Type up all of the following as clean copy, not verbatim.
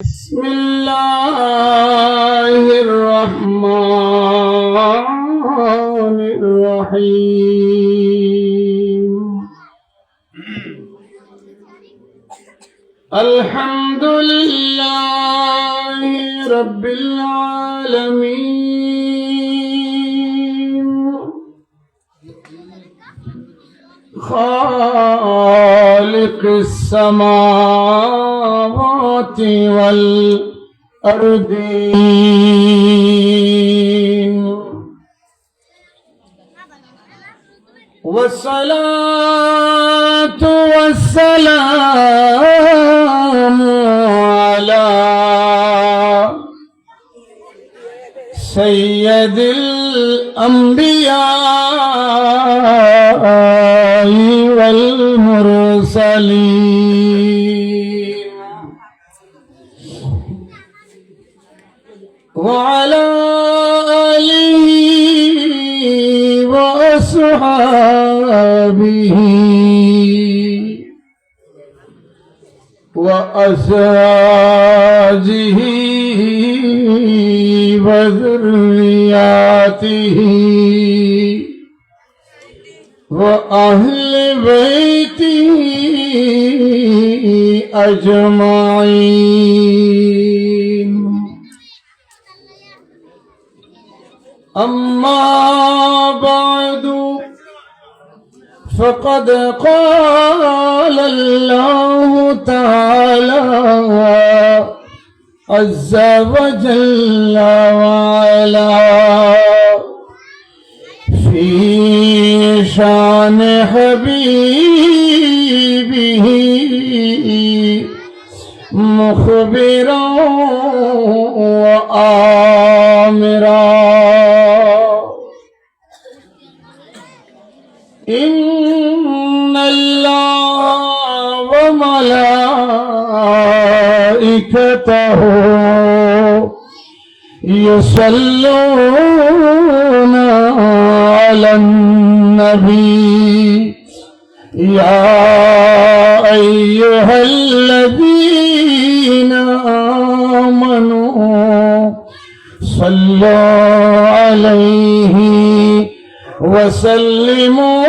بسم الله الرحمن الرحيم الحمد لله رب العالمين خالق السماوات والأرضين والصلاة والسلام على سيد الأنبياء والمرسلين وعلى آله وأصحابه وأزواجه وذرياته وأهل بيته أجمعين أما بعد فقد قال الله تعالى عز وجل وعلا في شان حبيبه مخبرا وآمرا إن الله وملائكته يصلون على النبي يا أيها الذين آمنوا صلوا عليه وسلموا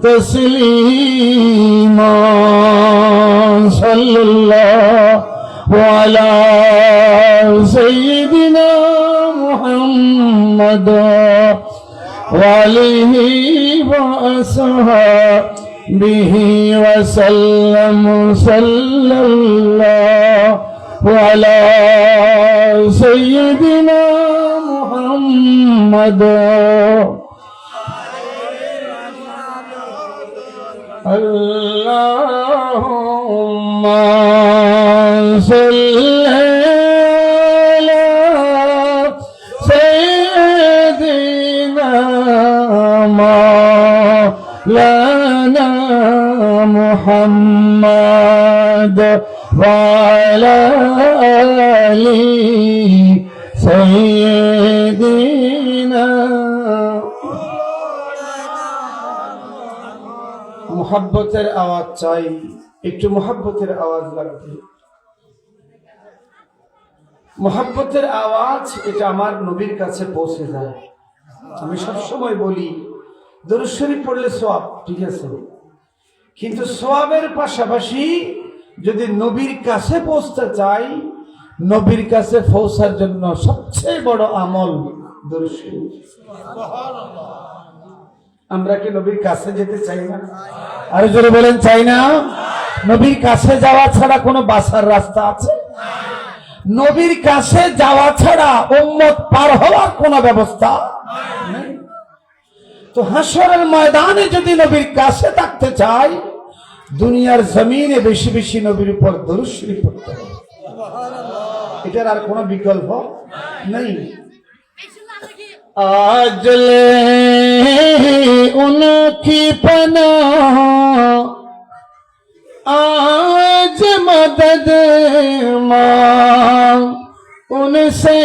تسليما صلى الله على سيدنا محمد وعليه وأصحابه وسلم صلى الله على سيدنا محمد اللهم صل على سيدنا مولانا محمد وعلى آله سيدنا মুহাব্বতের আওয়াজ চাই, একটু মুহাব্বতের আওয়াজ লাগবে। মুহাব্বতের আওয়াজ এটা আমার নবীর কাছে পৌঁছে যায়। আমি সবসময় বলি দরুদ শরীফ পড়লে সওয়াব, ঠিক আছে, কিন্তু সওয়াবের পাশাপাশি যদি নবীর কাছে পৌঁছতে চাই, নবীর কাছে পৌঁছার জন্য সবচেয়ে বড় আমল দরুদ শরীফ। আমরা কি নবীর কাছে যেতে চাই না? আর জোরে বলেন চাই না? নবীর কাছে যাওয়া ছাড়া কোনো বাঁচার রাস্তা আছে? নবীর কাছে যাওয়া ছাড়া উম্মত পার হওয়ার কোনো ব্যবস্থা নেই। তো হাসরের ময়দানে যদি নবীর কাছে থাকতে চাই, দুনিয়ার জমিনে বেশি বেশি নবীর উপর দরুদ শরীফ পড়তে হবে। এটার আর কোনো বিকল্প নেই। आज ले उनकी पनाह, आज मदद मांग उनसे,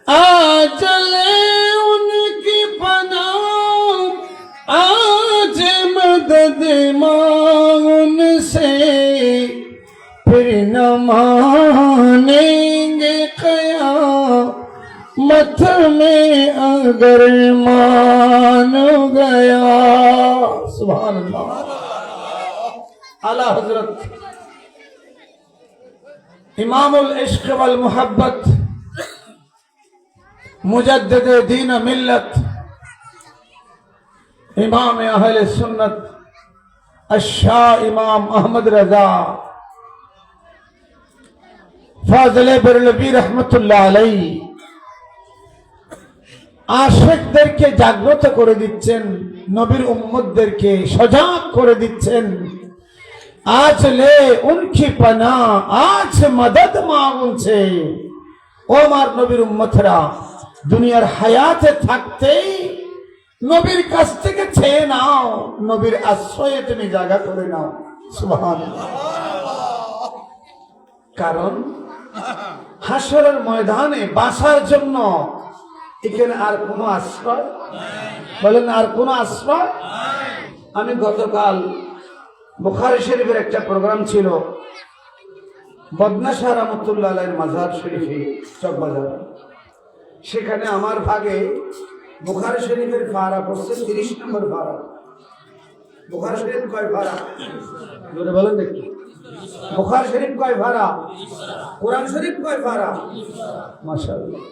आज ले उनकी पनाह, आज मदद मांग उनसे। फिर न मानेंगे क़यामत में अगर मान गया। सुभान अल्लाह। आला हजरत इमामुल इश्क वल मोहब्बत मुजद्दिद दीन मिल्लत इमाम अहले सुन्नत अशाह इमाम अहमद रजा फाज़िले बरेलवी रहमतुल्लाह अलैहि आशिकদেরকে জাগ্রত করে দিচ্ছেন, নবীর উম্মতদেরকে সজাগ করে দিচ্ছেন। आज ले उनकी पना आज मदद मांगছে। ও আমার নবীর উম্মতরা, দুনিয়ার হায়াতে থাকতেই নবীর কাছ থেকে চেয়ে নাও, নবীর আশ্রয়ে তুমি জায়গা করে নাও। সুবহানাল্লাহ। কারণ হাসরের ময়দানে বাঁচার জন্য এখানে আর কোনো আশ্রয় বলেন, আর কোনো আশ্রয়। আমি গতকাল বুখারী শরীফের একটা প্রোগ্রাম ছিল, বদনা শাহ রহমতুল্লাহ আলাইহির মাজার শরীফে চকবাজার। সেখানে আমার ভাগে বুখারী শরীফের ফারা পড়ছে 30 নম্বর ফারা। বুখারী শরীফ কয় ফারা জোরে বলেন দেখি। বুখারী শরীফ কয় ফারা? কোরআন শরীফ কয় ফারা? মাশাআল্লাহ।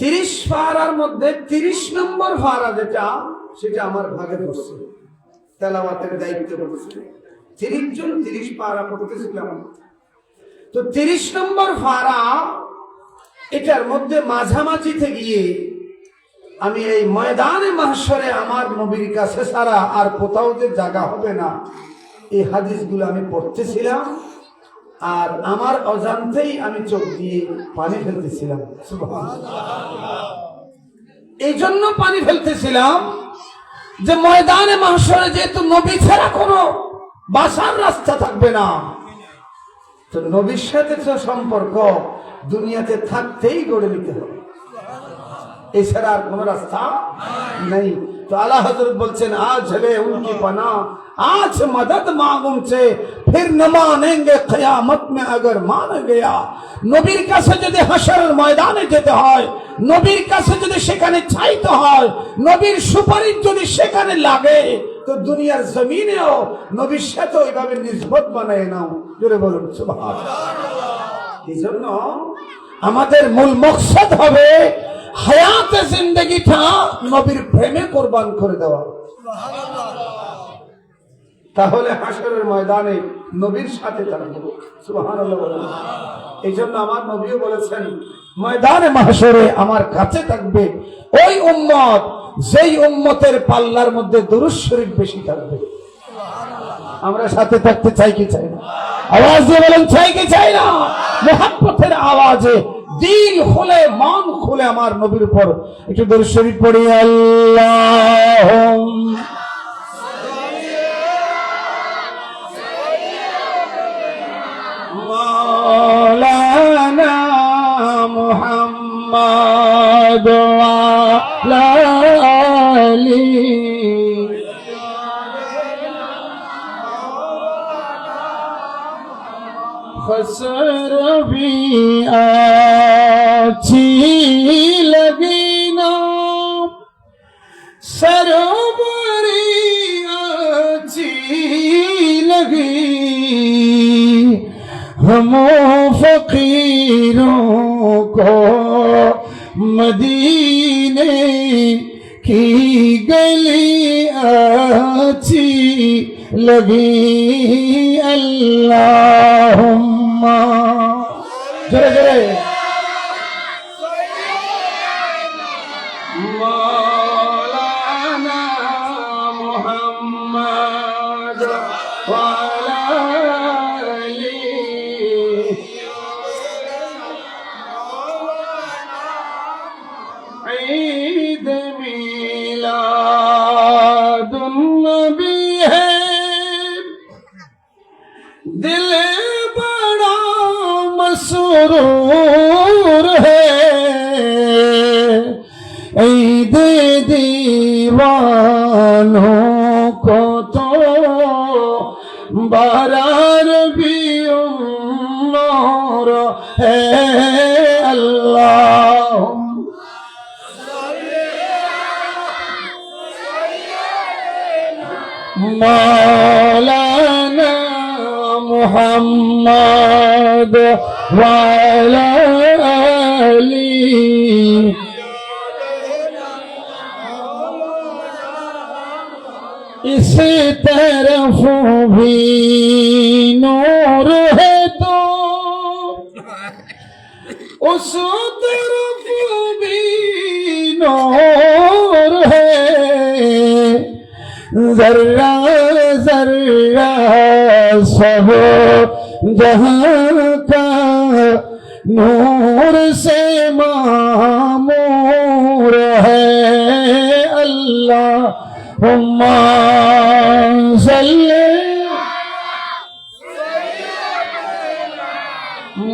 30 ফারার মধ্যে 30 নম্বর ফারা যেটা, সেটা আমার ভাগে পড়ছে, তেলাওয়াতের দায়িত্ব পড়ছে। 30 জন 30 পারা পড়তেছিলাম। তো 30 নম্বর ফারা, এটার মধ্যে মাঝামাঝিতে গিয়ে আমি এই ময়দানে মাহশরে আমার নবীর কাছে ছাড়া আর কোথাও যে জায়গা হবে না, এই হাদিসগুলো আমি পড়তেছিলাম। আর আমার অজান্তেই আমি চোখ দিয়ে পানি ফেলতেছিলাম। সুবহানাল্লাহ। এই জন্য পানি ফেলতেছিলাম যে ময়দানে মাহশরে যেহেতু নবী ছাড়া কোনো বাঁচার রাস্তা থাকবে না, তো নবীর সাথে তো সম্পর্ক দুনিয়াতে থাকতেই গড়ে নিতে হবে, এছাড়া আর কোনো রাস্তা নেই। তো আলা হযরত বলছেন, আজ হলে উনকি পানা आज मदद मांगूं से फिर न मानेंगे क़यामत में अगर मान गया। নবীর কাছে যদি হাসরের ময়দানে যেতে হয়, নবীর কাছে যদি সেখানে চাইতে হয়, নবীর সুপারিশ যদি সেখানে লাগে, তো দুনিয়ার জমিনেও নবীর সাথে ওইভাবে নিসবত বানায় নাও। জোরে বলুন সুবহানাল্লাহ। এই জন্য আমাদের মূল মকসদ হবে হায়াতে জিন্দেগিটা নবীর প্রেমে কোরবান করে দেওয়া। তাহলে হাসরের ময়দানে নবীর সাথে থাকবো। সুবহানাল্লাহ বলেন। এই জন্য আমার নবীও বলেছেন, ময়দানে মাহশরে আমার কাছে থাকবে ওই উম্মত যেই উম্মতের পাল্লার মধ্যে দুরূদ শরীফ বেশি থাকবে। আমরা সাথে থাকতে চাই কি চাই না? আওয়াজ দিয়ে বলেন, চাই কি চাই না? মুহাব্বতের আওয়াজে দিল খুলে মন খুলে আমার নবীর উপর একটু দুরূদ শরীফ পড়ি। আল্লাহুম্মা मौलाना मुहम्मद वाला अली खसर भी अच्छी लगी ना, सरोवरी अच्छी लगी, हम फकीरों को मदीने की गली अच्छी लगी। अल्लाहुम्मा जरे जरे मौलाना मुहम्मद वाला ईद मिलादुन्नबी है, दिल बड़ा मसरूर है, ईद दीवानों को तो ربی النور ہے اللہ مولانا محمد وعلى آله اس طرف بھی نور ہے تو اس طرف بھی نور ہے ذرہ ذرہ سب جہاں کا نور سے معمور ہے اللہم صلی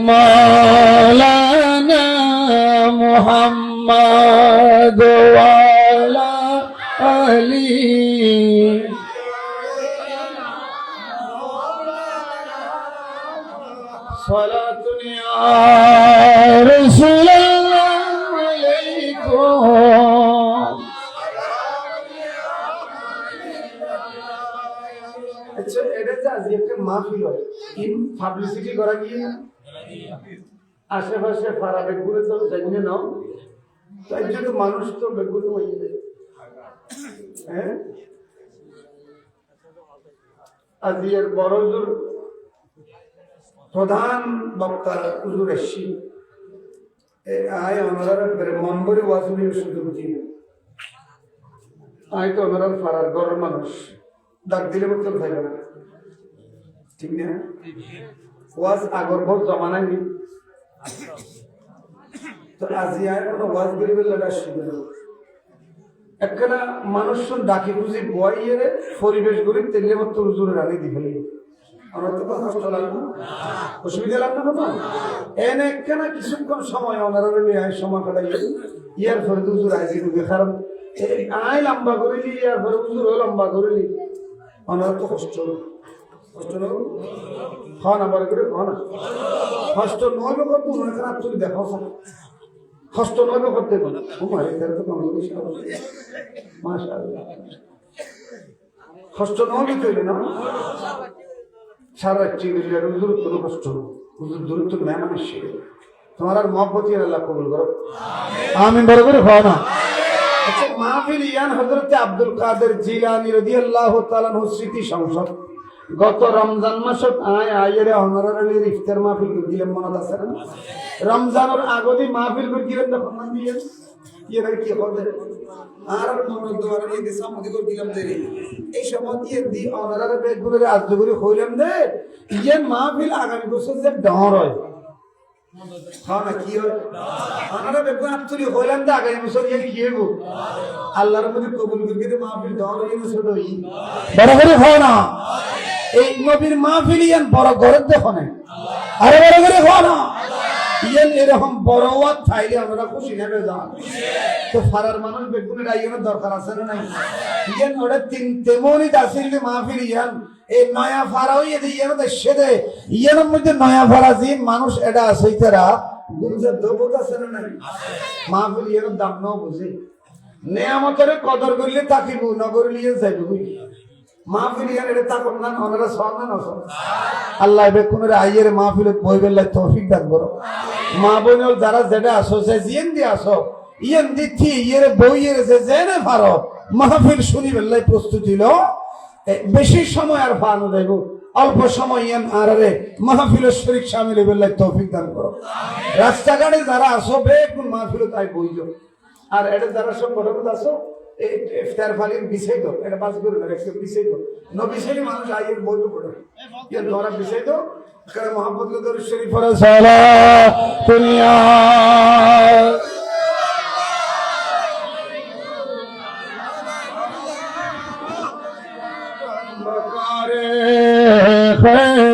مولانا محمد وعلی علی صلاة یا رسول اللہ علیکم আচ্ছা এটা যে আজ একটা মাহফিল হয় ইন পাবলিসিটি করা গিয়ে না আশেপাশে পাড়া বেগুনে তো জানিয়ে নাও তাই জন্য মানুষ তো বেগুনে হয়ে যায় হ্যাঁ আজ এর বড় হুজুর প্রধান বক্তা হুজুর এসছি আয় ওনারা মন ভরে ওয়াজুনি সুযোগ দিয়ে আয় তো ওনারা পাড়ার গড়ের মানুষ ডাক দিলে বলতে থাকবে না ঠিক না ওয়াজ আগর ভোর জমানায় নি তো আজি আর কোনো ওয়াজ গরিবের লাগা শুনে একখানা মানুষ ডাকি বুঝি বইয়ের পরিবেশ গরিব তেলে মতো হুজুরে রানি দিবে আমার তো কষ্ট লাগবে অসুবিধা লাগবে না বাবা এনে একখানা কিছুক্ষণ সময় ওনারা আয় সময় কাটাই ইয়ার পরে হুজুর আইজি ঢুকে কারণ আয় লম্বা করে নি ইয়ার পরে হুজুর লম্বা করে নি ওনারা তো কষ্ট কষ্ট না খাওয়া না বলে করে খাওয়া না কষ্ট নয় কত ওনাকে তুমি দেখাও কষ্ট নয় করতে তোমার এখানে তো কম বেশি মাশাআল্লাহ কষ্ট নয় তৈরি না সারা চিংড়ির হুজুর কোনো কষ্ট হুজুর দূরত্ব মেহমানের শিখে তোমার আর মহব্বতি আল্লাহ কবুল করো আমিন বড় করে খাওয়া না আচ্ছা মাহফিল ইয়ান হযরত আব্দুল কাদের জিলানী রাদিয়াল্লাহু তাআলা আনহু স্মৃতি সংসদ গত রমজান মাসত আয়ের অনারারির ইফতার মাহফিল দিলেন মনে আছে না রমজানের আগদি মাহফিল দিলেন তখন মান দিয়ে এরা কি হবে আর মনে দোয়ার এই দেশা মধ্যে করে দিলাম দেরি এই সময় দিয়ে দি অনারারে বেগুরে আজ করে কইলাম দে ইয়েন মাহফিল আগামী বছর যে ডর হয় খাও না কি হয় আমরা বেগুন আপনি কইলাম দে আগামী বছর ইয়ে কি হইব আল্লাহর মধ্যে কবুল করে মাহফিল ডর হয়ে ছোট হই বড় করে খাও না এই নবীর মাহফিল ইয়ান বড় ঘরে দেখো না আরে বড় করে খাও না ইয়ান এরকম বড় ওয়াজ থাইলে আমরা খুশি নেবে যান তো ফারার মানুষ বেগুনের আইনের দরকার আছে না নাই ইয়ান ওটা তেমনই দাসিল মাহফিল ইয়ান এই নয়া ফারা হইয়ে দিয়ে ইয়ান দেশে দে ইয়ানের মধ্যে নয়া ফারা জিন মানুষ এটা আছে তারা গুরুজের দবত আছে না নাই মাহফিল ইয়ানের দাম নাও বুঝে নিয়ামতের কদর করলে তাকিব না করলে যাইব মাহফিল ইয়ান এটা তাকন না ওনারা সওয়াব না সওয়াব আল্লাহ বেকুনের আইয়ের মাহফিলত বইবেল্লাহ তৌফিক দান করো মা বোনেও যারা যেটা আসো সে জিয়েন দিয়ে আসো ইয়ান দিচ্ছি ইয়ের বইয়ের যে জেনে পারো মাহফিল শুনি বেল্লাই প্রস্তুতি লো বেশি সময় আর ফানো যাইব অল্প সময় ইয়ান আর রে মাহফিলের শরীক শামিল বেল্লাই তৌফিক দান করো রাস্তাঘাটে যারা আসো বেকুন মাহফিলত আই বইল আর এটা যারা সব বড় আসো ইফতার ফালির বিছাই দাও এটা বাস করে না একটা বিছাই দাও ন বিছাইলে মানুষ আইয়ের বইতে পড়ে ইয়ান তোরা বিছাই দাও কারণ মোহাম্মদ দরুদ শরীফ পড়া সালাতুল্লাহ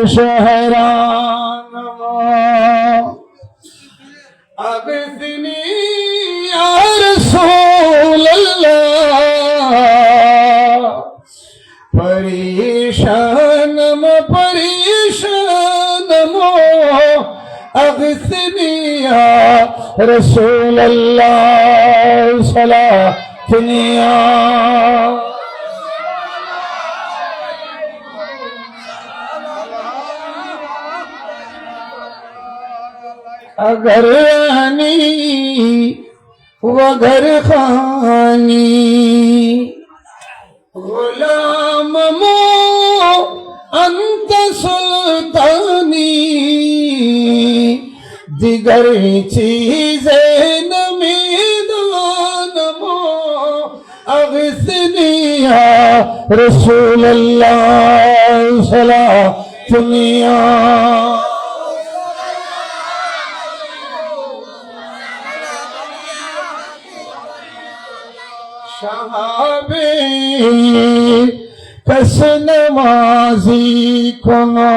शहरान अब इतनी या रसूल अल्लाह परेशान परी شانمو أغثني يا رسول الله صلاتني अगर आनी वगर खानी गुलाम मो अंत सुल्तानी दिगर चीज़ें नमीदान मो अगसनी या रसूल अल्लाह सलातुनिया शहाबे कस नमाजी कुनो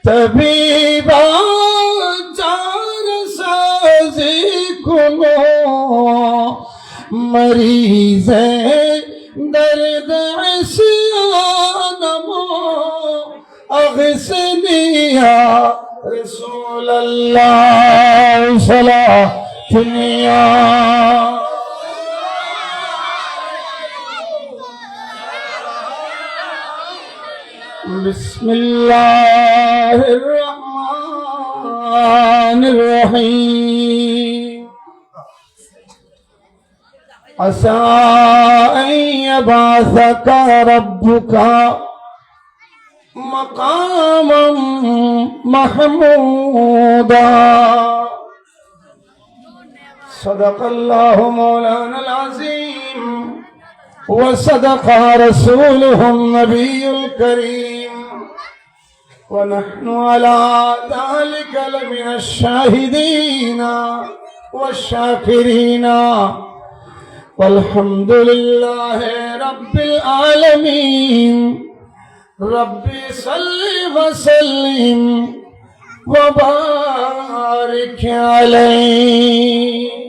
तबीबा जार साजी कुनो मरीज दर्द सियानमो अगसनिया रसूल अल्लाह सलातुनिया बिस्मिल्लाहिर्रहमानिर्रहीम असा अन यबअसका रब्बुका मकामम महमूदा सदक़ल्लाहु मौलाना अज़ीम वसदक़ रसूलुहु नबियुल करीम वनहनु अला ज़ालिक लमिनश शाहिदीन वश्शाकिरीन वल्हम्दुलिल्लाहि रब्बिल आलमीन रब्बि सल्लि व सल्लिम व बारिक अलैहि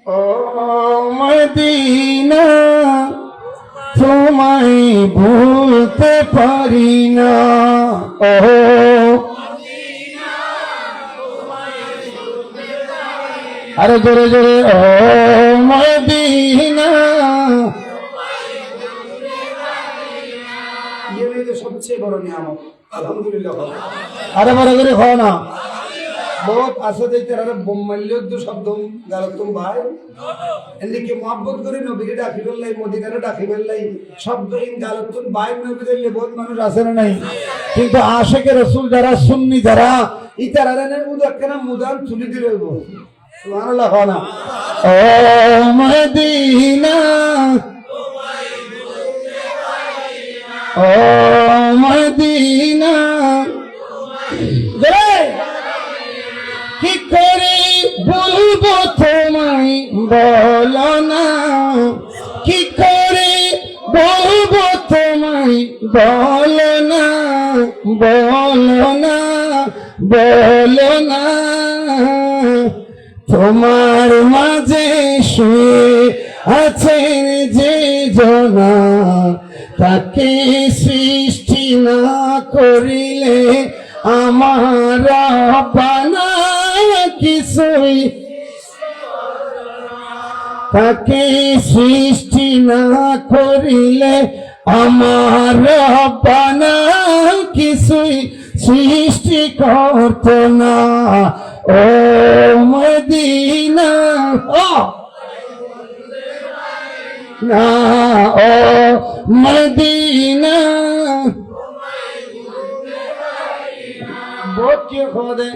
ओ मदीना तुम्हारे भूलते पारी ना ओ अरे जोरे जोरे ओ मदीना ये मेरे तो सबसे बड़ा नियामत अल्हम्दुलिल्लाह अरे बड़ा जोरे खाओ ना बहुत आशा देखते रहे बोम्मल्योद्दु शब्द गालतुम भाई এদিকে মোহাব্বত করে নবীকে ডাকি ফেললাই মদিনারে ডাকি ফেললাই শব্দ ইন গালতুম ভাই নবী দিলে বহুত মানুষ আছে না নাই কিন্তু আশিকে রাসূল যারা সুন্নি যারা ইতারারে মুদাক্কারা মুদান তুলি দিলেব সুবহানাল্লাহ খানা ও মদিনা ও মদিনা জয় কি করে বলবো তোমায় বলো না কি করে বলবো তোমায় বলো না বলো না বলো না তোমার মাঝে শুয়ে আছেন যে জনা তাকে সৃষ্টি না করিলে আমার বানা কিছুই তাকে সৃষ্টি না করিলে আমার বানা কিছুই সৃষ্টি করত না ও মদিনা ও না ও মদিনা বহুত কি খোদে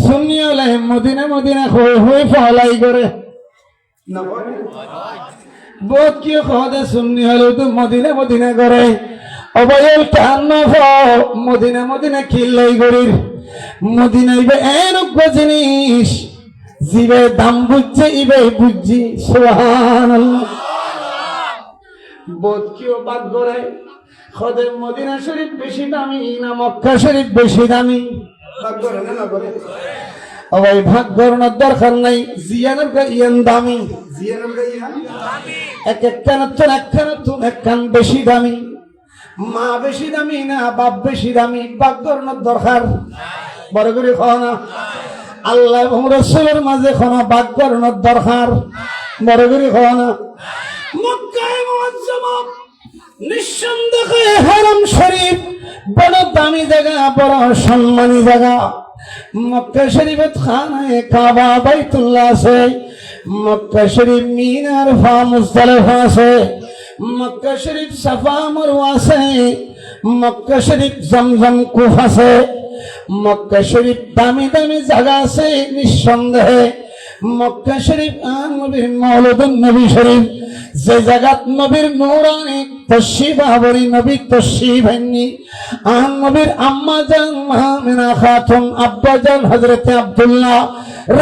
সুন্নিয়লে মদিনা মদিনা হয়ে ফলাই করে না বহুত কি খোদে সুন্নি হলে তো মদিনা মদিনা করে অবয়ল কান্ন মদিনা মদিনা খিল্লাই করির মদিনা ইবে এরকম জিনিস জিবে দাম বুঝছে ইবে বুঝছি সুবহানাল্লাহ বহুত কি বাদ করে খোদে মদিনা শরীফ বেশি দামি না মক্কা শরীফ বেশি দামি ভাগ করে না করে ভাই ভাগ করানোর দরকার নাই জিয়ানের কা ইয়ান দামি জিয়ানের কা ইয়ান দামি এক এক কান বেশি দামি। মা বেশি দামি না বাপ বেশি দামি, বাগদরনের দরকার বড় করে খাওয়া না। আল্লাহ এবং রাসূলের মাঝে খাওয়া বাগদরনের দরকার বড় করে খাওয়া না। মক্কায়ে মুআজ্জামা নিঃসন্দেহে হারাম শরীফ বড় দামি জায়গা, বড় সম্মানী জায়গা। মক্কা শরীফে খানায়ে কাবা বাইতুল্লাহ আছে, মক্কা শরীফ মিনা আরফা মুজদালিফা আছে, মক্কা শরীফ সাফা মারওয়া আছে, মক্কা শরীফ জমজম কূপ আছে, মক্কা শরীফ দামি দামি জায়গা আছে নিঃসন্দেহে। মক্কা শরীফ নবীর মাওলাদুন নবী শরীফ, যে জায়গাত নবীর নূরানি তশরিফ আবরি নবী তশরিফ আননি। নবীর আম্মা জান আমিনা খাতুন, আব্বা জান হযরতে আব্দুল্লাহ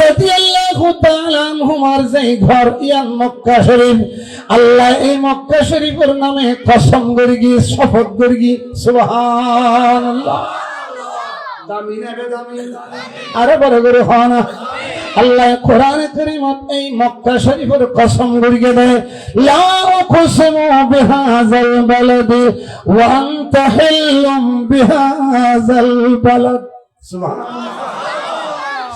রাদিয়াল্লাহু তাআলা আনহুমার যে ঘর ইয়ান মক্কা শরীফ। আল্লাহ এই মক্কা শরীফের নামে কসম করে গিয়ে শপথ করে গিয়ে সুবহানাল্লাহ। দামি না বেদামি? আরে বড় করে হয় না। আল্লাহ কোরআনে কারীমত এই মক্কা শরীফের কসম করিয়ে দেয়, লা উকসিমু বিহাযাল বালাদি ওয়া আনতা হিল্লুম বিহাযাল বালাদ। সুবহানাল্লাহ।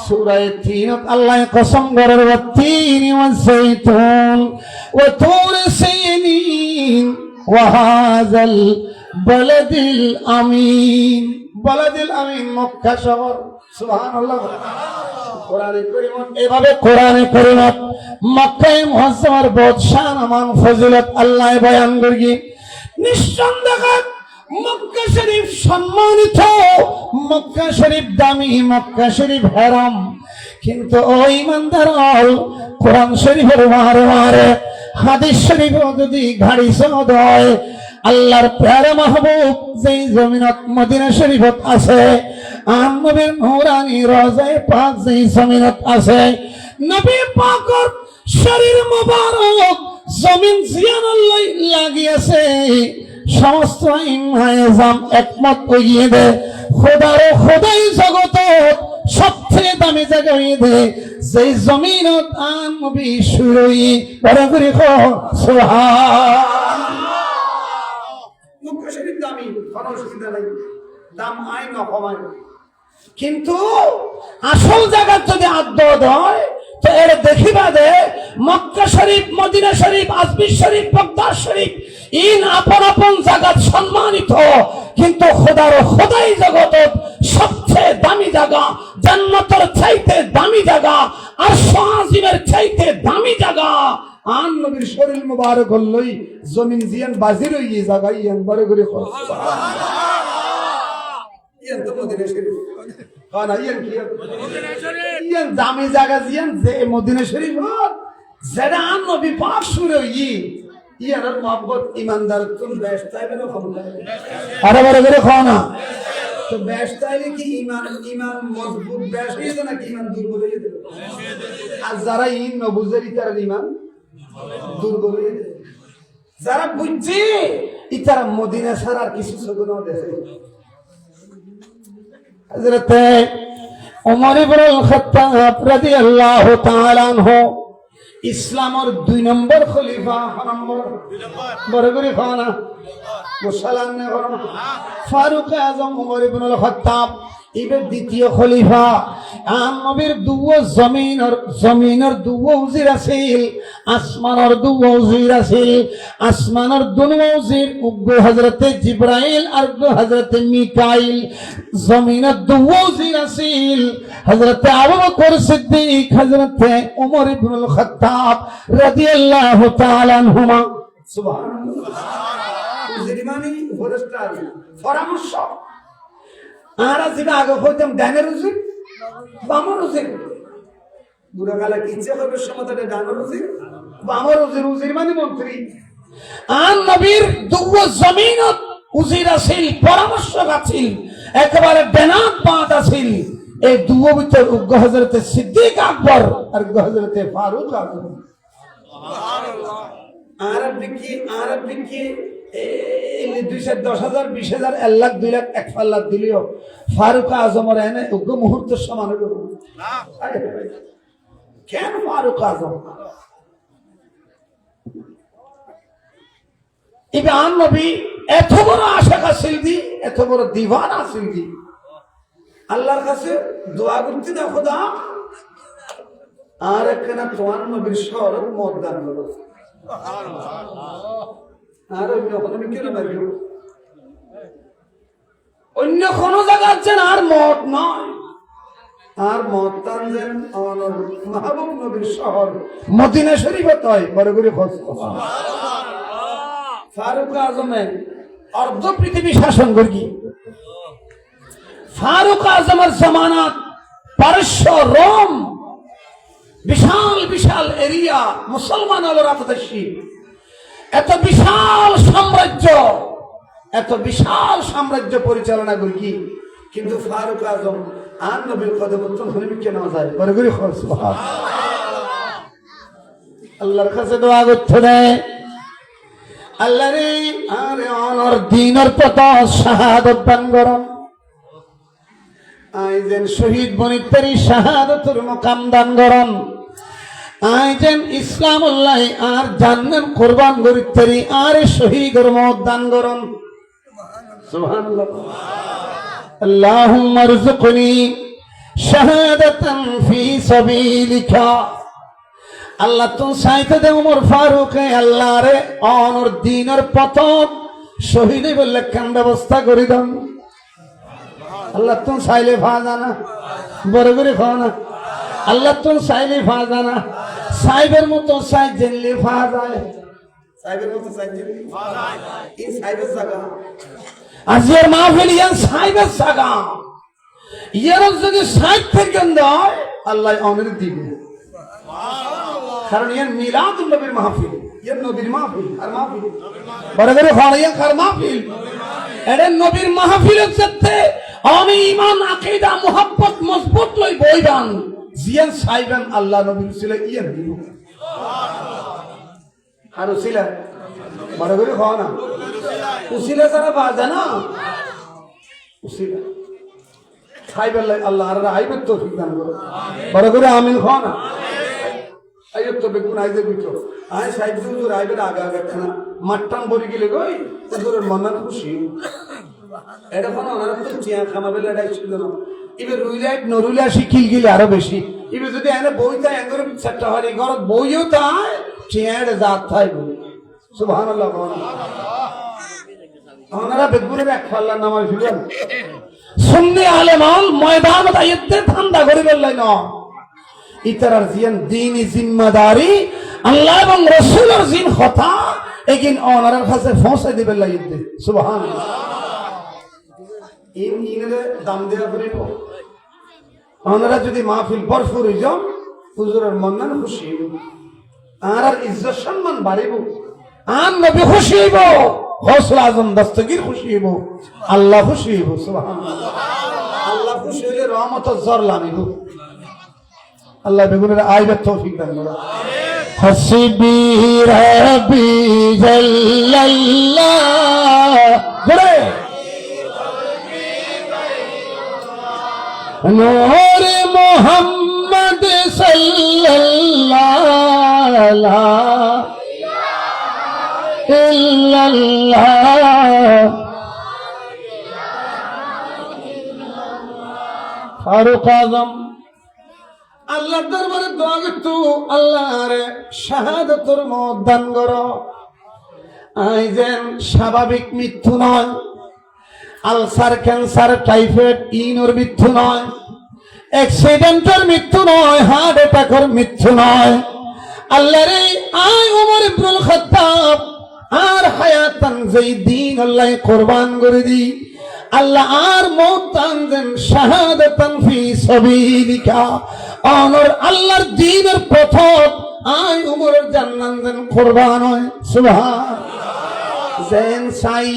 সূরা ৩ আল্লাহ কসম করে, ওয়া তিনি ওয়া যাইতুন ওয়া তুর সিনিন ওয়া হাযাল বালাদিল আমিন। বালাদিল আমিন মক্কা শহর। সুবহানাল্লাহ। কোরআনে কারীমত এভাবে কোরআনে কারীমত মক্কায়ে মুআজ্জামার বহুত শান মান ফজিলত আল্লাহ বয়ান করি। নিঃসন্দেহে মক্কা শরীফ সম্মানিত, মক্কা শরীফ দামি, মক্কা শরীফ হারাম। কিন্তু ওই ইমানদার কোরআন শরীফের মারে মারে হাদিস শরীফ যদি ঘাড়ি সদ হয়, আল্লাহর প্যারা মাহবুব যেই জমিনত মদিনা শরীফত আছে, নবীর নূরানি রওজায়ে পাক যেই জমিনত আছে, নবী পাকের শরীর মুবারক জমিন জিয়ানাল্লাহ লাগিয়েছে। সমস্ত ইমাম একমত হইয়ে দে খোদাই জগত সবচেয়ে দামি জায়গা হইয়ে দে যেই জমিনত নবী শুরুই বড় করে সুবহানাল্লাহ। মক্কা শরীফ দামি, কোনো অসুবিধা নাই, দাম আয় না কমায়। কিন্তু আসল জায়গা যদি আদ্য হয় তো এর দেখিবা দে Mecca Sharif, Medina Sharif, Ajmer Sharif, Baghdad Sharif ইন আপন আপন জায়গা সম্মানিত, কিন্তু খোদাই জগত সবচেয়ে দামি জায়গা, জান্নাতের চাইতে দামি জায়গা, আর আজিমের চাইতে দামি জায়গা আন নবীর শরীর মুবারক হলই জমিন জিয়ান বাজির হই জায়গা ইয়ান বড় করে সুবহানাল্লাহ। ইয়ান তো মদিনা শরীফ কানা ইয়ান কি মদিনা শরীফ ইয়ান দামি জায়গা জিয়ান যে মদিনা শরীফ যেটা আন নবী পাক শুরু হই ইয়ার মহব্বত ইমানদার তুম বেশতাইবে না খবর। আরে বড় করে খাও না তো বেশতাইলে কি ইমান মজবুত বেশ হয়ে যায় নাকি ইমান দুর্বল হয়ে যায়? আর যারা ইন নবুজের তার ইমান দুর্বল হয়ে যায়। যারা বুঝছে ইতারা মদিনা ছাড়া আর কিছু সগুন দেখে। হযরত ওমর ইবনে খাত্তাব রাদিয়াল্লাহু তাআলা আনহু ইসলামের ২ নম্বর খলিফা, বড় করে খানা মুসলমান নে ফারুক আজম ওমর ইবনে খাত্তাব ইবে দ্বিতীয় খলিফা। নবীর দুও জমিনের দুও উজির আছিল, আসমানের দুও উজির আছিল। আসমানের দুনো উজির উগ্র হযরতে জিবরাইল আর হযরতে মিকাইল। জমিনের দুও উজির আছিল হযরতে আবু বকর সিদ্দিক, হযরতে ওমর ইবনে খাত্তাব রাদিয়াল্লাহু তাআলা আনহুমা। সুবহানাল্লাহ। উজির মানে উপদেষ্টা, পরামর্শ। আর যেটা আগে হইতাম ডানের উজির বামর উজির, বুড়াকালে কি ইচ্ছে করবে সমাজে ডানের উজির বামর উজির। উজির মানে মন্ত্রী। আর নবীর দুও জমিনত উজির আছিল, পরামর্শক আছিল, একেবারে বেনাত বাদ আছিল। এই দুও ভিতর উগ্র হযরতে সিদ্দিক আকবর আর হযরতে ফারুক আকবর। সুবহানাল্লাহ। আরব বিকি ২০০০, ২০,০০০, ১ লাখ, ২ লাখ, ১ লাখ দিলেও ফারুক আজমের এনে উগ্র মুহূর্ত সমান হইল না। কেন ফারুক আজম? ইবান নবী এত বড় আশাক আসিল দি, এত বড় দিওয়ান আসিল দি, আল্লাহর কাছে দোয়া করতে না খোদা আর একখানা তোমার নবীর শহর মত দান করো। আর অন্য কোনো কেন মারিব, অন্য কোন জায়গা আছেন আর মত নয়, আর মত টানছেন আমার মাহবুব নবীর শহর মদিনা শরীফে। তাই বড় করে খোঁজ ফারুক আজমে অর্ধ পৃথিবী শাসন করি। ফারুক আজমের জামানাত পারস্য রোম বিশাল বিশাল এরিয়া মুসলমান রাজধানী, এত বিশাল সাম্রাজ্য, এত বিশাল সাম্রাজ্য পরিচালনা করি, কিন্তু ফারুক আজম আর নবীর কদম কেন যায় বড় করে খরচ। আল্লাহর কাছে দোয়া করতে দেয়, আল্লাহ রে আরে অনর দিনের পথ শাহাদত দান করো, আইজেন শহীদ বনিতেরি শাহাদতের মুকাম দান করন, আইজেন ইসলামুল্লাহ আর জান্নাত কুরবান করিতেরি আর শহীদের মত দান করন। সুবহানাল্লাহ। আল্লাহুম্মা রযুকনি শাহাদাতান ফি সাবিলিকা। আল্লাহ তুমি চাইতে দে উমর ফারুক আল্লাহ রে অনর দিনের পথ শহীদ বললে কেন ব্যবস্থা করি দাও। আল্লাহ তুমি চাইলে ভা জানা বড় করে খাও না, আল্লাহ তুমি চাইলে ভা জানা, সাহেবের মতো চাই জেনলে ভা যায়, সাহেবের মতো চাই জেনলে ভা যায়। এই সাহেবের জায়গা আজের মাহফিল ইয়ান সাহেবের জায়গা, ইয়ার যদি সাহেব থেকে দেয় আল্লাহ অনেক দিবে, কারণ ইয়ান মিলাদুন নবীর মাহফিল, ইয়ান নবীর মাহফিল আর মাহফিল বড় করে খাও ইয়ান কার মাহফিল, এটা নবীর মাহফিলের সাথে আমি ঈমান আকীদা মুহাব্বত মজবুত লই বইবান জিয়ান সাইবান আল্লাহ নবীর ছিল ইয়ান দিব। সুবহানাল্লাহ। আর উসিলা বড় করে খাও না, উসিলা ছাড়া বাজে না, উসিলা সাইবান আল্লাহ আর আইবে তৌফিক দান করো বড় করে আমিন খাও না। আইয়ো তো বেগুন আইজে বিটো আই সাইব হুজুর আইবে আগা আগা খানা মাট্টান বরি গেলে গই হুজুরের মন খুশি এটা কোন ওনার তো চিয়া খামাবে লড়াই ছিল না। ইবে রুইলাইট নরুলা শিখিল গেলে আরো বেশি, ইবে যদি এনে বইতা এঙ্গরে চারটা হরি ঘর বইও তাই চিয়াড় জাত থাই বই। সুবহানাল্লাহ। ওনারা বেগুনের এক ফাল্লা নামাজ ফিলেন সুন্নি আলেমাল ময়দান আইতে ঠান্ডা করে বেলাই না ইতারার জিয়ান দ্বীনি জিম্মাদারি আল্লাহ এবং রাসূলের জিন কথা একিন ওনার কাছে পৌঁছে দিবে লাইতে। সুবহানাল্লাহ। এই নিলে দাম দেয়া করিব, ওনারা যদি মাহফিল ভরপুর হই যান হুজুরের মন না খুশি হইব, আর ইজ্জত সম্মান বাড়িব, আর নবী খুশি হইব, গৌসুল আজম দস্তগীর খুশি হইব, আল্লাহ খুশি হইব। সুবহানাল্লাহ। আল্লাহ খুশি হইলে রহমতের জ্বর লামিব। আল্লাহ বেগুনের আইবার তৌফিক দান করো। হাসবি রাব্বি জাল্লাল্লাহ বলে নূর মুহাম্মদ সাল্লাল্লাহু ইল্লাল্লাহ। ফারুক আজম আল্লাহর দরবারে দোয়া করতো, আল্লাহরে শাহাদাতের মত দান করো, আইজেন স্বাভাবিক মৃত্যু নয়, আলসার ক্যান্সার টাইফয়েড ইনোর মৃত্যু নয়, অ্যাক্সিডেন্টের মৃত্যু নয়, হার্ট অ্যাটাকের মৃত্যু নয়। আল্লাহরে আয় ওমর ইবনুল খাত্তাব আর হায়াতান যেই দিন আল্লাহ কুরবান করে দি, আল্লাহ আর মওত দান দেন শাহাদাতান ফি সাবিলিকা, অনর আল্লাহর দ্বীনের পথত আয় ওমরের জান্নাত দেন কুরবান হয়। সুবহানাল্লাহ। জেন সাই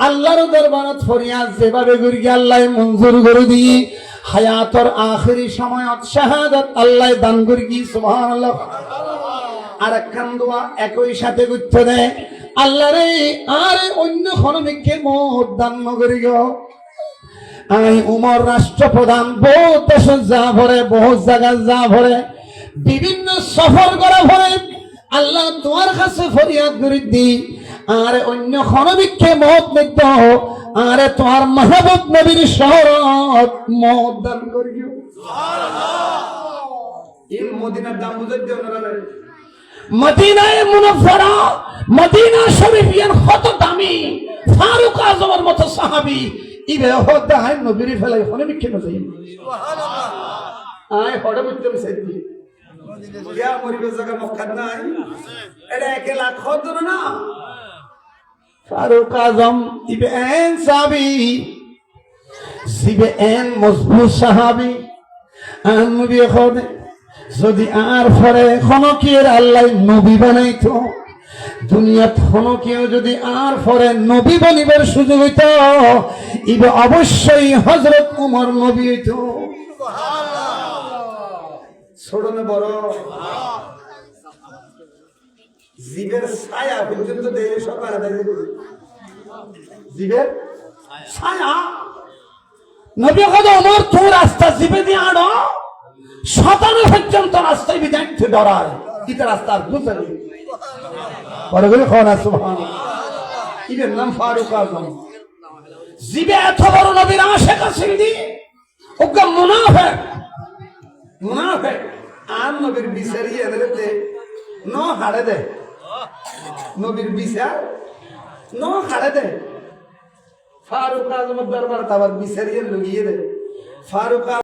আল্লাহর দরবারত ফরিয়াদ যেভাবে করি আল্লাহ মঞ্জুর করে দি, হায়াতর আখিরি সময়ত শাহাদাত আল্লাহ দান করি। সুবহানাল্লাহ। আর একখান দোয়া একই সাথে করতে দেয়, আল্লাহ রে আর অন্য খনমিকে মত দান করি গো, আই উমর রাষ্ট্রপ্রধান বহুত দেশ যা ভরে, বহুত জায়গা যা ভরে, বিভিন্ন সফর করা ভরে, আল্লাহ তোমার কাছে ফরিয়াদ করি দি, আরে অন্য খনবিক্ষে মত নিত আরে তোমার মাহবুব নবীর শহরত মত দান করিও এই মদিনার দাম বুঝাই দিও না রে মদিনায়ে মুনাফফারা মদিনা শরীফ এর কত দামি ফারুক আজমের মতো সাহাবী ইবে হতে হয় নবীর ফেলাই খনবিক্ষে না যাই সুবহানাল্লাহ আয় হড়ে বুঝতে চাইছি क्या मरीबे जगह मक्खन নাই এটা 1 লাখ হতো না ফারুক আজম ইবন সাবি সিবেন মজবুত সাহাবী নবী খোদে যদি আর পরে খনকির আল্লাহ নবী বানাইতো দুনিয়াত খনকিও যদি আর পরে নবী বনিবার সুযোগ হইতো ইবে অবশ্যই হযরত ওমর নবী হইতো ছোট না বড় জিবের ছায়া পর্যন্ত দেয় সকালে জিবের ছায়া নবী কত ওমর তো রাস্তা জিবে দিয়ে আড়ো শতানো পর্যন্ত রাস্তায় বিদায় ডরায় ইতে রাস্তার গুজরে বড় করে খাওয়া সুবহানাল্লাহ ইবের নাম ফারুক আজম জিবে এত বড় নবীর আশিক সিদ্দি ওকে মুনাফিক আর নবীর বিচারিয়ে এনে ন হাড়ে দে নবীর বিচার ন হাড়ে দে ফারুক আজমের দরবার তাবার বিচারিয়ে লুকিয়ে দে ফারুক